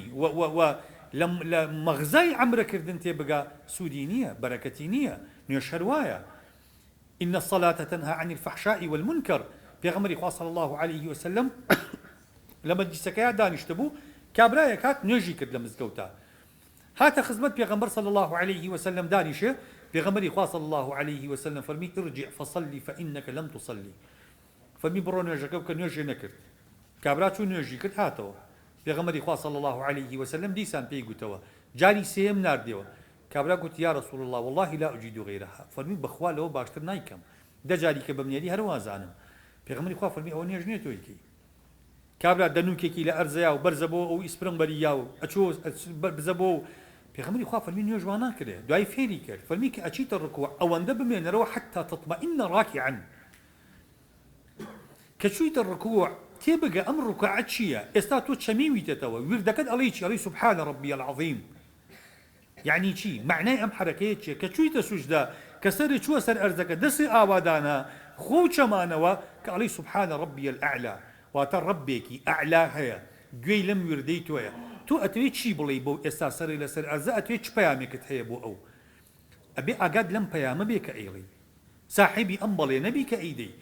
لە مەغزای عەمرەکردن تێبگا سوودی نییە، بەرەکەتی نییە، نوێژ هەروایە. إن الصلاة تنهى عن الفحشاء والمنكر. پێغەمبەری خوا صلی الله عليه وسلم لە مەجلیسەکەیە دانیشتبوو، کابرایەک هات نوێژی کرد لە مزگەوتە، هاتە خزمەت پێغەمبەر صلی الله عليه وسلم دانیشێ، پێغەمبەری خوا صلی الله عليه وسلم فەرمی ارجع فصلي فإنك لم تصلي. فەرمی بڕۆ نوێژەکە بکە، نوێژێ نەکرد. کابرا چوو نوێژی کرد هاتەوە، پێغەمبەری خوا صلی الله عليه وسلم دیسان پێی گوتەوە، جاری سێم ناردیەوە. کابرا گوت یا رسول الله والله لا أجيد غيرها. فەرمی بەخوا لەوە باشتر نایکەم، دە جاری کە بەمنێری هەروە زانم. پێغەمبەری خوا فەرمی ئەوە نوێژ نییە تۆیکی. کابرا دەنوکێکی لە ئەرزەیە و بەرزە بۆ ئەو ئیسپرنگبەری یا و ئەچۆ بزە بۆ پێغەمبەری خوا فەرمی نوێژ وا ناکرێ، دوای فێری کرد، فەرمی کە ئەچیتە ڕکوع ئەوەندە بمێنەرەوە حتى تطمئن راكعا. کە چوویتە ڕکوع تێبگە ئەم ڕکوعە چییە؟ ئێستا تۆ چەمیویتەوە، وردەکەت ئەڵێی چی؟ ئەڵێی سوبحانە ڕەبی العەظیم. یعنی چی؟ معنای ئەم حرەکەیە چییە؟ کە چوویتە سوجدا، کە سەری چووە سەر ئەرزەکە، دەستی ئاوادانە، خۆ چەمانەوە کە ئەڵێی سوبحانە ڕەبی الأعلى. واتە ڕەبێکی ئەعلا هەیە گوێی لەم وردەی تۆیە تۆ ئەتوێت چی بڵێ بۆ ئێستا سەری لەسەر ئەرزە ئەتوێت چ پەیامێکت هەیە بۆ ئەو ئەبێ ئاگات لەم پەیامە بێ کە ئەیڵی ساحیبی ئەم بەڵێ نەبی کە ئەیدەی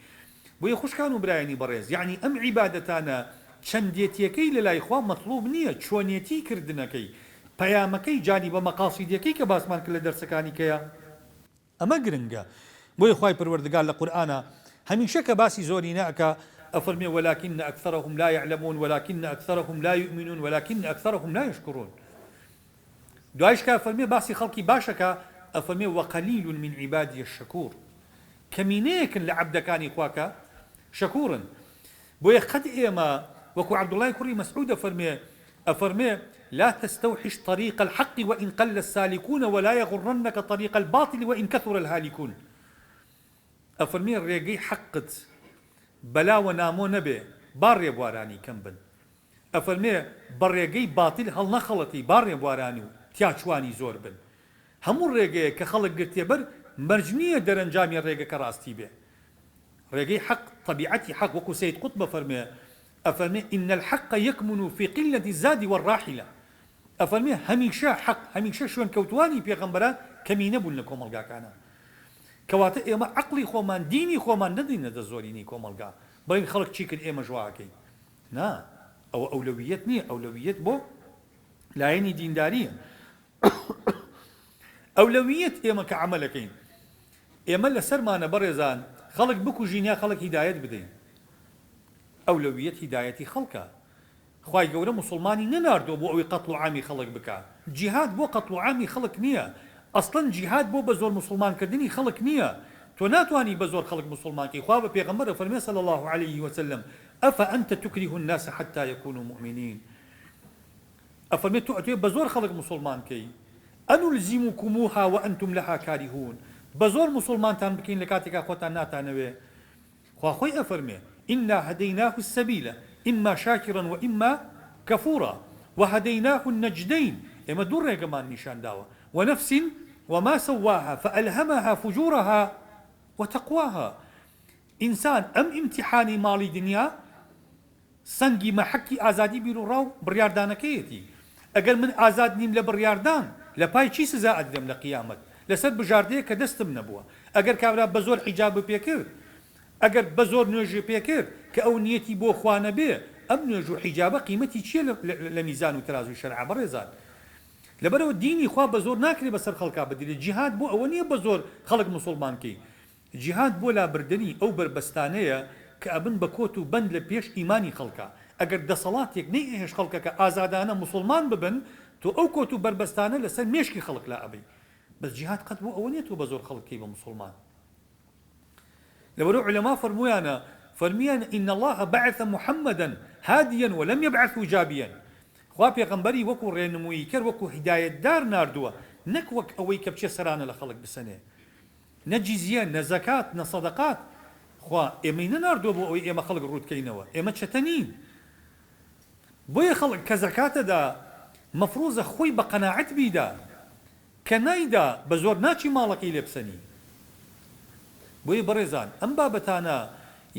بۆیە خوشکان و برایانی بەڕێز یعنی ئەم عیبادەتانە چەندێتیەکەی لە لای خوا مەطلوب نییە چۆنیەتی کردنەکەی پەیامەکەی جانی بە مەقاصیدەکەی کە باسمان کرد لە دەرسەکانی کەیە ئەمە گرنگە بۆیە خوای پەروەردگار لە قورئانە هەمیشە کە باسی زۆری ناکە ئەفەرمێ ولكن أكثرهم لا يعلمون ولكن أكثرهم لا يؤمنون ولكن أكثرهم لا يشكرون دوایش کە ئەفەرمێ باسی خەڵکی باشەکە ئەفەرمێ وقلیل من عبادی الشکور کەمینەیەکن لە عەبدەکانی خواکە شەکورن بۆیە قەد ئێمە وەکو عەبدوڵای کوڕی مەسعود ئەفەرمێ لا تستوحش طريق الحق وإن قل السالكون ولا يغرنك طريق الباطل وإن كثر الهالكون ئەفەرمێ ڕێگەی حەقت بەلاوە نامۆ نەبێ با ڕێبوارانی کەم بن ئەفەرمێ بە ڕێگەی باتیل هەڵ نەخەڵەتی با ڕێبوارانی و تیاچوانی زۆر بن هەموو ڕێگەیە کە خەڵک گرتێ بەر مەرج نییە دەرەنجامی ڕێگەکە ڕاستی بێ ڕێگەی حەق طبیعەتی حەق وەکو سەید قوتب بەفەرمێ ئەفەرمێ إن الحق يكمن في قلة الزاد والراحلة ئەفەرمێ هەمیشە حەق هەمیشە شوێن کەوتوانی پێغەمبەران کەمی نەبوون لە کۆمەڵگاکانە کەواتە ئێمە عەقڵی خۆمان دینی خۆمان نەدەینە دە زۆرینی کۆمەڵگا بەڵێن خەڵک چی کرد ئێمە ژواکەین نا ئەوە ئەولەویەت نییە ئەولەویەت بۆ لایەنی دینداریە ئەولەویەت ئێمە کە عەمەلەکەین ئێمە لەسەرمانە بەڕێزان خەڵک بکوژین یا خەڵک هیدایەت بدەین ئەولەویەت هیدایەتی خەڵکە خوای گەورە موسڵمانی نەناردووە بۆ ئەوەی قەتڵ و عامی خەڵک بکات جیهاد بۆ قەتڵ و عامی خەڵک نییە ئەسڵەن جیهاد بۆ بە زۆر موسڵمانکردنی خەڵک نییە تۆ ناتوانی بە زۆر خەڵک موسڵمانکەی خوا بە پێغەمبەر فەرمێ صلی الله عليه وسلم أفأنت تكره الناس حتى يكونوا مؤمنين ئەفەرمێ تۆ ئەتوێ بە زۆر خەڵک موسڵمانکەی ئەنولزیمکموها وأنتم لها کارهون بە زۆر موسڵمانتان بکەین لە کاتێکا خۆتان ناتانەوێ خوا خۆی ئەفەرمێ إنا هديناه السبيل إما شاكرا وإما كفورا وهديناه النجدين إما دور كمان نشان داوة ونفس وما سواها فألهمها فجورها وتقواها إنسان أم امتحاني مالي دنيا سنجي ما حكي آزادي بيرو راو برياردان كيتي أقل من آزاد نيم لبرياردان لباي چي سزا أدرم لقيامت لسد بجاردية كدستم نبوة أقل كابرا بزور حجاب بيكر أقل بزور نوجي بيكر كأو نيتي بو خوانا بيه أم نوجو حجابة قيمتي چي لميزان وترازو الشرع بريزان لبرو ديني خوا بزور ناكري بسر خلقا بدي الجهاد بو أولية بزور خلق مسلمان كي جهاد بو لا بردني أو بربستانية كأبن بكوتو بند لبيش إيماني خلقا أقر دا صلاتيك نيهش خلقا كآزادانا مسلمان ببن تو أو كوتو بربستانة لسن ميشكي خلق لا أبي بس جهاد قد بو أولية تو بزور خلق كي بمسلمان لبرو علماء فرميان إن الله بعث محمدا هاديا ولم يبعث جابيا خوا پێغەمبەری وەکو ڕێنمووی کرد وەکو هیدایەتدار ناردووە نەک وەک ئەوەی کە بچێ سەرانە لە خەڵک بسەنێ نە جیزیە نە زەکات نە سەدەقات خوا ئێمەی نەناردووە بۆ ئەوەی ئێمە خەڵک ڕوودکەینەوە ئێمە چەتە نین بۆیە خەڵک کە زەکاتەدا مەفروزە خۆی بە قەناعەت بیدا کە نایدا بە زۆر ناچی ماڵەکەی لێ بسەنی بۆیە بەڕێزان ئەم بابەتانە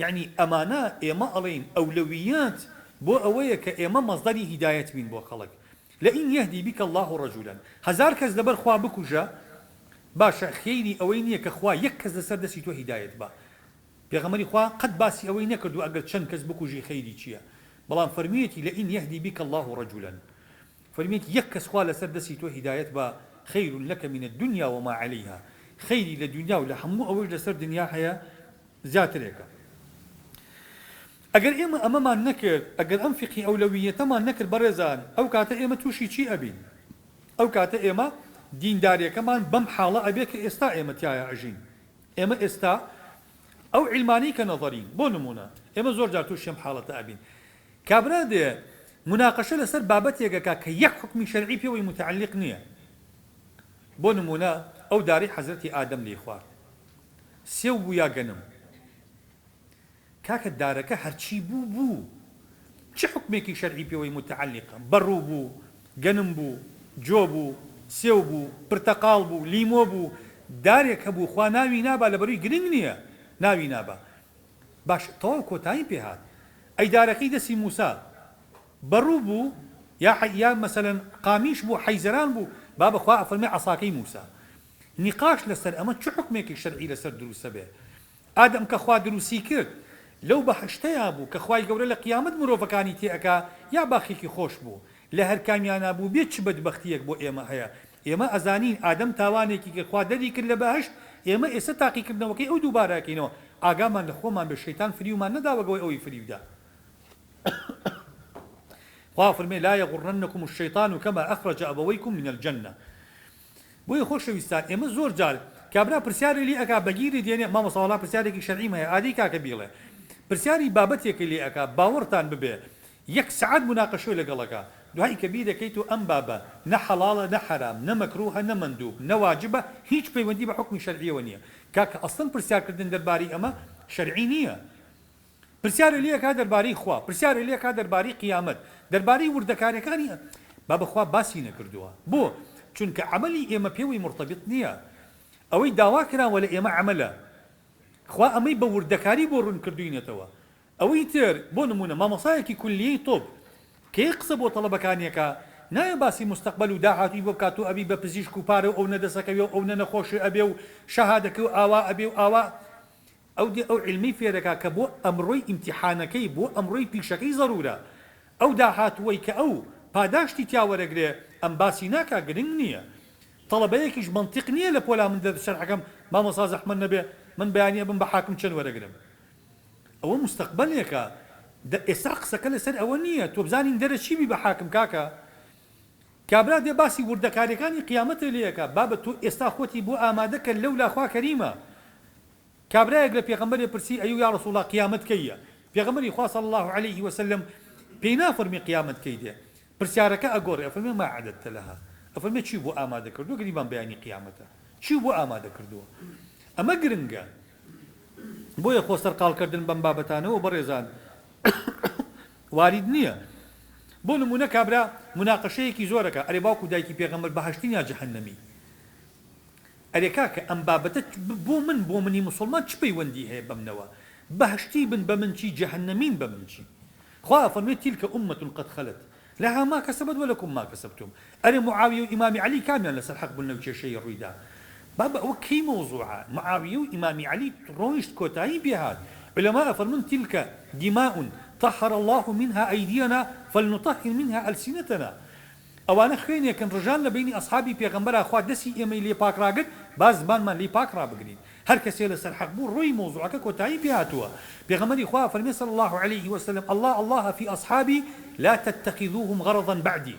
یعنی ئەمانە ئێمە ئەڵێین ئەولەویات بۆ ئەوەیە کە ئێمە مەزدەری هیدایەت بین بۆ خەڵک لئن يهدي بك الله رجلا هزار کەس لەبەر خوا بکوژە باشە خێری ئەوەی نییە کە خوا یەک کەس لەسەر دەستی تۆ هیدایەت بە پێغەمبەری خوا قەت باسی ئەوەی نەکردو ئەگەر چەند کەس بکوژی خەیری چییە بەڵام فەرمیێتی لئن يهدي بك الله رجلا فەرمیێتی یەک کەس خوا لەسەر دەستی تۆ هیدایەت بە خير لك من الدنيا وما عليها خەیری لە دنیا و لە هەموو ئەوەش لەسەر دنیا هەیە زیاترێکە ئەگەر ئێمە ئەمەمان نەکرد ئەگەر ئەم فقی ئەولەویەتەمان نەکرد بەڕێزان ئەو کاتە ئێمە تووشی چی ئەبین ئەو کاتە ئێمە دینداریەکەمان بەم حاڵە ئەبێ کە ئێستا ئێمە تایە ئەژین ئێمە ئێستا ئەو عیلمانی کە نەظەرین بۆ نمونە ئێمە زۆر جار تووشی ئەم حاڵەتە ئەبین کابرا دێ مناقەشە لەسەر بابەتێکەکە کە یەک حکمی شەرعی پێوەی متعلق نییە بۆ نمونە ئەو داری حەزرەتی ئادەم لێی خوارد سێو بوو یا گەنم کاکە دارەکە هەرچی بوو چه حکمێکی شەرعی پێوەی متعلقە بەڕوو بوو گەنم بوو جۆ بوو سێو بوو پرتەقاڵ بوو لیمۆ بوو دارێک هەبوو خوا ناوی نابا لەبەروی گرنگ نییە ناوی نابا باش تەواو کۆتایی پێهات ئەیدارەکەی دەسی موسا بەڕوو بوو یا مەسەلەن قامیش بوو حەیزەران بوو با بەخوا ئەفەرمێ عەساکەی موسا نیقاش لەسەر ئەمە چ حکمێکی شەرعی لەسەر دروستە بێ ئادەم کە خوا دروستی کرد لەو بەهەشتەیە بوو کە خوای گەورە لە قیامەت مرۆڤەکانی تێئەکا یا باخێکی خۆش بوو لە هەر کامیانە بوو بێت چ بەدبەختیەک بۆ ئێمە هەیە ئێمە ئەزانین ئادەم تاوانێکی کە خوا دەری کرد لە بەهەشت ئێمە ئێستا تاقیکردنەوەکەی ئەو دووبارەکەینەوە ئاگامان لە خۆمان بە شەیتان فریومان نەداوەگەوەی ئەوی فریودا خوا فەرمێ لا یغڕنکم الشەیطان کەما ئەخرەج ئەبەوەیکم من الجەنە بۆیە خۆشەویستان ئێمە زۆر جار کابرا پرسیاری لێ ئەکا بەگیری دێنێ مامۆستا پرسیارێکی شەرعیم هەیە عادی کاکە بیڵێ پرسیاری بابەتێکی لێ ئەکا باوەڕتان ببێ یەک سەعات مناقەشەی لەگەڵەکە دوای کە بیر دەکەیت و ئەم بابە نە حەڵاڵە نە حەرام نە مەکروهە نە مەندوب نە واجبە هیچ پەیوەندی بە حوکمی شەرعیەوە نییە کاکە ئەسڵن پرسیارکردن دەربارەی ئەمە شەرعی نییە پرسیارە لێ ئەکا دەربارەی خوا پرسیارە لێ ئەکا دەربارەی قیامەت دەربارەی وردەکاریەکانی با بەخوا باسی نەکردووە بۆ چونکە عەمەلی ئێمە پێوەی مرتەبط نییە ئەوەی داوا کراوە لە ئێمە عەمەلە خوا ئەمەی بە وردەکاری بۆ ڕوون کردوینەتەوە ئەوەی تر بۆ نمونە مامۆسایەکی کولیەی تۆپ کێ قسە بۆ تەڵەبەکانیەکە نایە باسی مستەقبەل و داهاتووی بۆ بکات و ئەبی بە پزیشک و پارە و ئەو نەدەسەکەوی و ئەو نەنەخۆشی ئەبێ و شەهادەکە و ئاوا ئەبێ و ئاوا ئەو دێ ئەو علمی فێرەکە کە بۆ ئەمڕۆی ئیمتیحانەکەی بۆ ئەمڕۆی پیشەکەی زەرورە ئەو داهاتووەی کە ئەو پاداشتی تیاوەرەگرێ ئەم باسی ناکا گرنگ نییە تەڵەبەیەکیش منطق نییە لە پۆلا من شەرحەکەم مامۆستا زەحمەت نەبێ من بەیانیە بم بە حاکم چەند وەرەگرم ئەوە مستەقبەلێکە ئێستا قسەکە لەسەر ئەوە نییە تۆ بزانین دەرە چی بی بە حاکم کاکە کابرا دێ باسی وردەکاریەکانی قیامەتە لێیەکە بابە تۆ ئێستا خۆتی بۆ ئامادەکە لەو لاخوا کەریمە کابرایەک لە پێغەمبەرێ پرسی ئەیوو یا ڕەسوڵ الله قیامەت کەیە پێغەمبەری خوا صلی الله عليه وسلم پێی نافەرمی قیامەت کەی دێ پرسیارەکە ئەگۆڕێ ئەفەرمێ ما عەدەدتە لەها ئەفەرمێ چی بۆ ئامادە کردووە گریبان بەیانی قیامەتە چی بۆ ئامادە کردووە ئەمە گرنگە بۆیە خۆ سەرقاڵکردن بەم بابەتانەوە بەڕێزان وارد نییە بۆ نمونە کابرا مناقەشەیەکی زۆرەکە ئەرێ باوکو دایکی پێغەمبەر بەهەشتین یا جەهەنەمی ئەرێ کاکە ئەم بابەتە بۆ منی مسلمان چ پەیوەندی هەیە بەمنەوە بەهەشتی بن بە من چی جەهەنەمین بە من چی خوا فەرمێت تیلکە ئومەة قەد خەلەت لها ما كسبت ولكم ما كسبتم أنا معاوية وإمام علي كامل لسر حق بلنا وشيء الريدا بابا وكي موضوعة معاوية وإمام علي رويشت كوتاي بهذا علماء فرمون تلك دماء طهر الله منها أيدينا فلنطهر منها ألسنتنا أوانا خيني كان رجال بين أصحابي بيغمبر أخوات دسي إيمي لي باك راقد باز بان من لي باك رابقرين هر كسي لسر حق بو روي موضوعك كوتاي بهاتوا بيغمبر إخوة فرمي صلى الله عليه وسلم الله في أصحابي لا تتخذوهم غرضا بعدي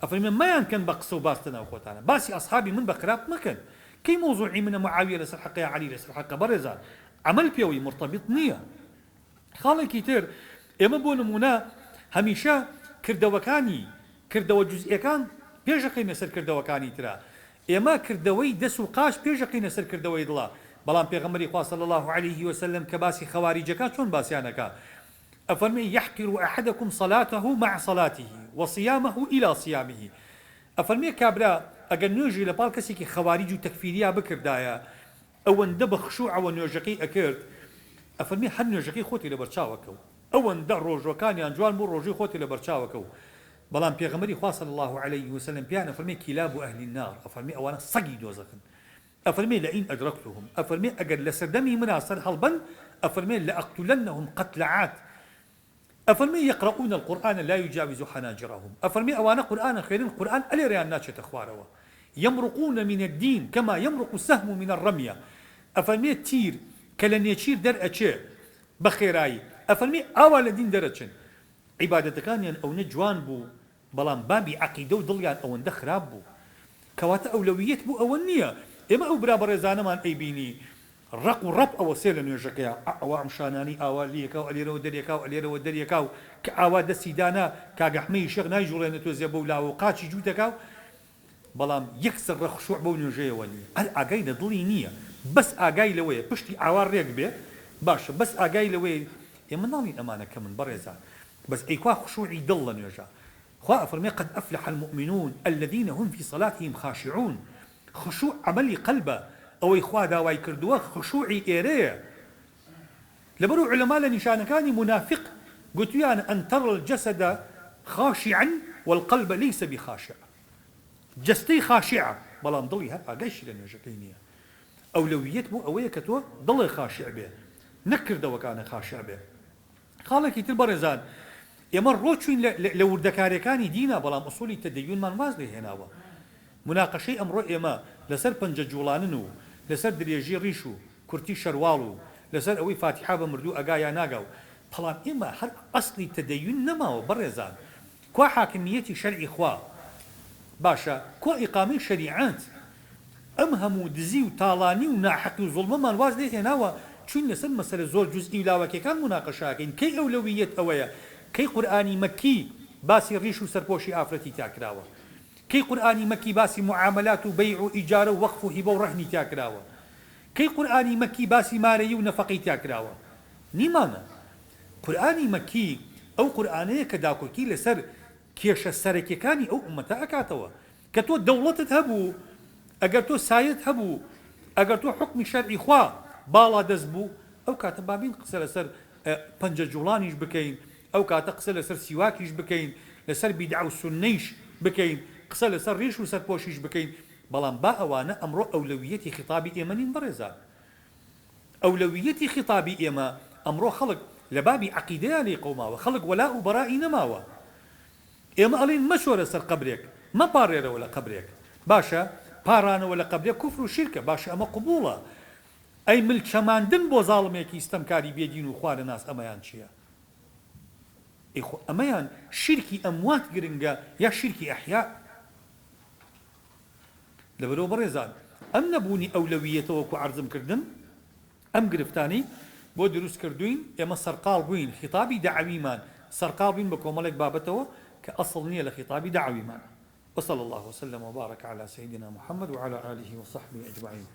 أفرمي ما يمكن بقصوا باستنا وخوتانا باسي أصحابي من بقراب مكان كي موضوعي من معاوية لسر حق يا علي لسر حق برزان عمل بيوي مرتبط نية خالي كتير إما بونمونا هميشا كردوكاني كردو جزئي كان بيجقين سر كردوكاني ترى إما كردوي دسو قاش بيجقين سر كردوي الله بلان بيغمري خواه صلى الله عليه وسلم كباسي خوارجكا شون باسيانكا أفرمي يحقر أحدكم صلاته مع صلاته وصيامه إلى صيامه أفرمي كابرا أقل نوجي لبالكسي كي خوارج تكفيريا بكردايا أو اندب خشوع ونوجقي أكرد أفرمي هل نوجقي خوتي لبرشاوكو أو اندب روجوكان يانجوان بو روجي خوتي لبرشاوكو بلان بيغمري خواه صلى الله عليه وسلم بيانا أفرمي كلاب أهل النار أفرمي أوانا صقي دوزخن أفرمي لئن أدركتهم أفرمي أقل لسردمي مناصر حلبا أفرمي لأقتلنهم قتلعات أفرمي يقرؤون القرآن لا يجاوز حناجرهم أفرمي أوانا قرآن خير القرآن ألي ريان ناتشة أخواروا يمرقون من الدين كما يمرق السهم من الرمية أفرمي تير كلن يشير در أشي بخيراي أفرمي أول دين درجن عبادة كان أو نجوان بو بلان بابي عقيدة ودليان أو ندخراب بو كوات أولويات بو أو النية إما أو برابر زانمان أي بيني رق ورب أو سيل نيجكيا أو عمشاناني أو ليكاو أليرو دريكاو أليرو دريكاو كأوا دسيدانا كاجحمي شغ نايجولين توزيبو لا وقاتي جوتكاو بلام يكسر رخشوع بو نيجي وني الأجاي ندلي نية بس أجاي لوي بشتي عوار ريكبه باش بس أجاي لوي يمنالين أمانة كمن برزان بس أيقوا خشوعي ضل نيجا خوا فرمي قد أفلح المؤمنون الذين هم في صلاتهم خاشعون خشوع عملي قلبه أو إخوة داوای کردووە خشوعی ئێرەیە لەبەرو علەما لە نیشانەکانی منافق قوتيان أن ترى الجسد خاشعا والقلب ليس بخاشع جستي خاشعة بلام ضلي هر أقايش لن يجكينيها أولويات مو أوية كتو ضلي خاشع به نكر دو كان خاشع به خالك يتلبرزان يمر روتشين لو دكاريكاني دينا بلام أصولي تدين من واز لي هنا مناقشة أمر إما لسر بنج جولاننو لسر دريجي ريشو كرتي شروالو لسر أوي فاتحة بمردو أقايا ناقاو بلام إما هر أصلي تدين نماو برزان كوا حاكميتي شرعي خوا باشا كوا إقامة شريعات أم همو دزي وطالاني وناحقي وظلم من واز لي هنا چون لسر مسألة زور جزئي لاوكي كان مناقشة كي أولوية أويا كي قرآني مكي باسي ريشو سربوشي آفرتي تاكراوة كي قرآني مكي باسي معاملات وبيع وإجارة ووقف وهبة ورهن تاكراوة كي قرآني مكي باسي مالي ونفقي تاكراوة نيمانا قرآني مكي أو قرآنية كداكوكي لسر كيش السركي كاني أو أمتا أكاتوا كتو الدولة تهبو أقرتو سايد هبو أقرتو حكم شرعي خوا بالا دزبو أو كاتبابين قصر لسر پنج جولانيش بكين أو كاتقصر لسر سواكيش بكين لسر بدعو سنيش بكين قصر لسر ريش وسر بوشيش بكين بلان با أوانا أمرو أولويتي خطابي إيمانين برزان أولويتي خطابي إيما أمرو خلق لبابي عقيدة لي قوما وخلق ولاء برائي نماوا إيما ألين مشورة سر قبريك ما بارير ولا قبريك باشا بارانا ولا قبريك كفر وشركة باشا أما قبولة أي ملك شماندن بو ظالميكي استمكاري بيدين وخوار الناس أميان شيا إخو أميان شركي أموات قرنقا يا شركي أحياء لبرو برزان أم نبوني أولويته وكو عرضم كردن أم قرفتاني بو دروس كردوين يما سرقال بوين خطابي دعوي مان سرقال بوين بكو ملك بابته كأصل نية لخطابي دعوي مان وصلى الله وسلم وبارك على سيدنا محمد وعلى آله وصحبه أجمعين